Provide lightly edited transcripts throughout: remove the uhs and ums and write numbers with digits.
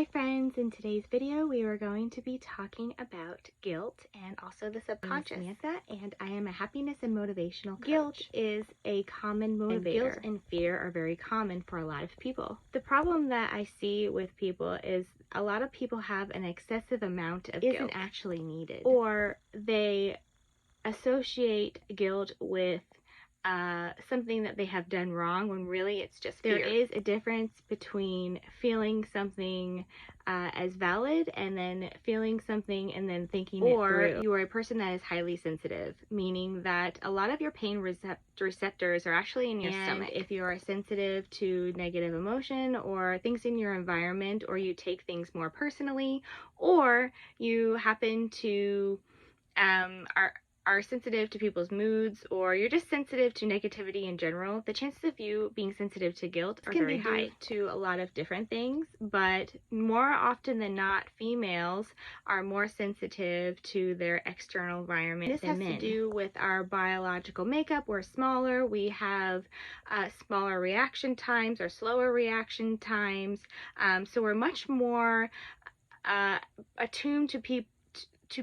Hi friends, in today's video we are going to be talking about guilt and also the subconscious. My name is Samantha, and I am a happiness and motivational coach. Guilt is a common motivator. And guilt and fear are very common for a lot of people. The problem that I see with people is a lot of people have an excessive amount of guilt. Isn't actually needed. Or they associate guilt with something that they have done wrong when really it's just fear. There is a difference between feeling something as valid and then feeling something and then thinking it through. Or you are a person that is highly sensitive, meaning that a lot of your pain receptors are actually in your stomach. If you are sensitive to negative emotion or things in your environment, or you take things more personally, or you happen to are sensitive to people's moods, or you're just sensitive to negativity in general, the chances of you being sensitive to guilt are very high. To a lot of different things, but more often than not, females are more sensitive to their external environment than men. This has to do with our biological makeup. We're smaller, we have smaller reaction times or slower reaction times, so we're much more attuned to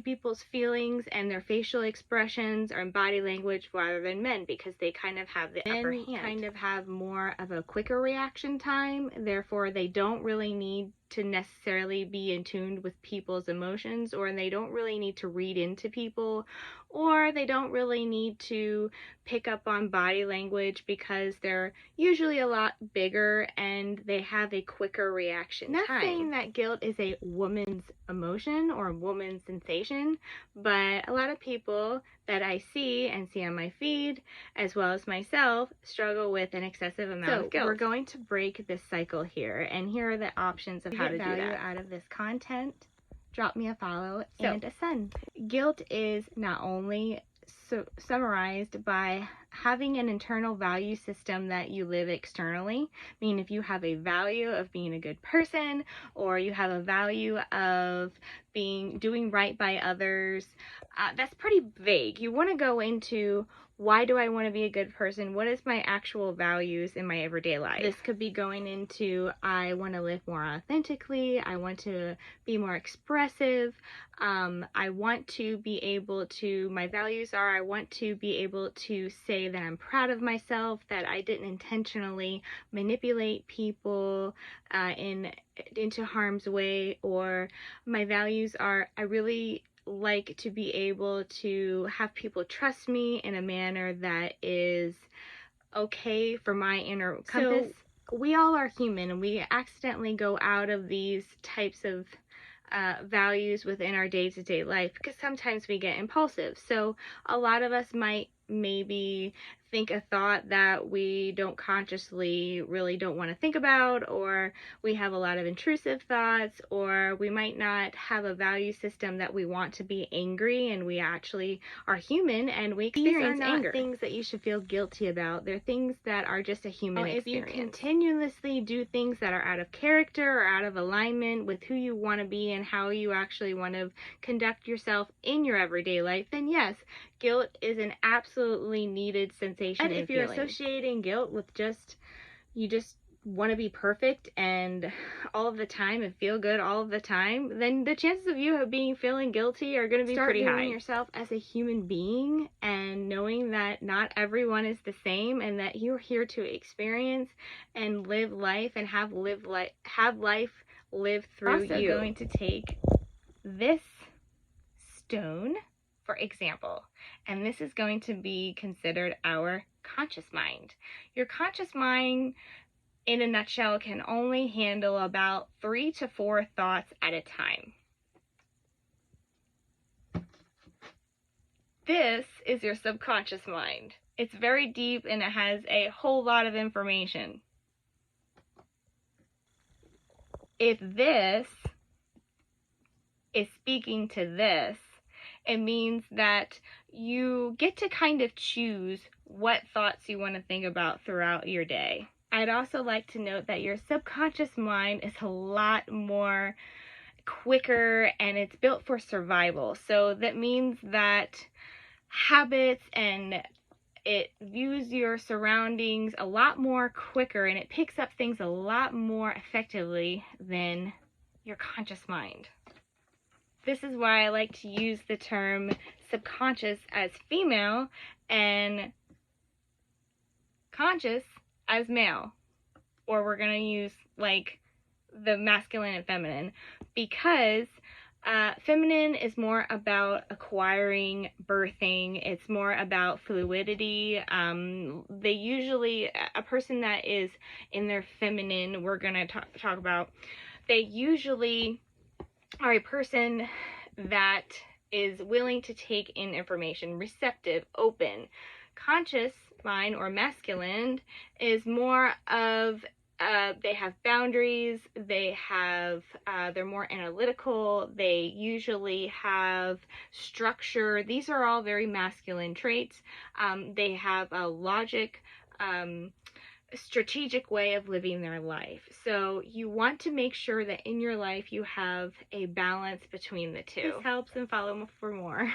people's feelings and their facial expressions or body language rather than men, because they kind of have the upper hand. Men kind of have more of a quicker reaction time, therefore they don't really need to necessarily be in tune with people's emotions, or they don't really need to read into people, or they don't really need to pick up on body language because they're usually a lot bigger and they have a quicker reaction time. Not saying that guilt is a woman's emotion or a woman's sensation, but a lot of people that I see on my feed, as well as myself, struggle with an excessive amount of guilt. We're going to break this cycle here, and here are the options of how to do that. Out of this content, drop me a follow and a send. Guilt is not only summarized by having an internal value system that you live externally. I mean, if you have a value of being a good person, or you have a value of doing right by others, that's pretty vague. You want to go into, why do I want to be a good person? What is my actual values in my everyday life? This could be going into, I want to live more authentically, I want to be more expressive, I want to be able to, my values are, I want to be able to say that I'm proud of myself, that I didn't intentionally manipulate people into harm's way. Or my values are, I really like to be able to have people trust me in a manner that is okay for my inner compass. So we all are human, and we accidentally go out of these types of values within our day-to-day life because sometimes we get impulsive. So a lot of us might maybe think a thought that we really don't want to think about, or we have a lot of intrusive thoughts, or we might not have a value system that we want to be angry, and we actually are human and we experience anger. These are not things that you should feel guilty about. They're things that are just a human experience. If you continuously do things that are out of character or out of alignment with who you want to be and how you actually want to conduct yourself in your everyday life, then yes, guilt is an absolutely needed sensation. And if you're associating guilt with you just want to be perfect and all of the time and feel good all of the time, then the chances of you feeling guilty are going to be pretty high. Start viewing yourself as a human being and knowing that not everyone is the same, and that you're here to experience and live life and have life live through you. I'm also going to take this stone, for example, and this is going to be considered our conscious mind. Your conscious mind, in a nutshell, can only handle about 3 to 4 thoughts at a time. This is your subconscious mind. It's very deep and it has a whole lot of information. If this is speaking to this, it means that you get to kind of choose what thoughts you want to think about throughout your day. I'd also like to note that your subconscious mind is a lot more quicker, and it's built for survival. So that means that habits, and it views your surroundings a lot more quicker, and it picks up things a lot more effectively than your conscious mind. This is why I like to use the term subconscious as female and conscious as male. Or we're going to use like the masculine and feminine, because feminine is more about acquiring, birthing. It's more about fluidity. They usually, a person that is in their feminine, we're going to talk about, they usually are a person that is willing to take in information, receptive, open. Conscious mind or masculine is more of they have boundaries, they're more analytical, they usually have structure. These are all very masculine traits. They have a logic, strategic way of living their life. So you want to make sure that in your life you have a balance between the two. This helps, and follow for more.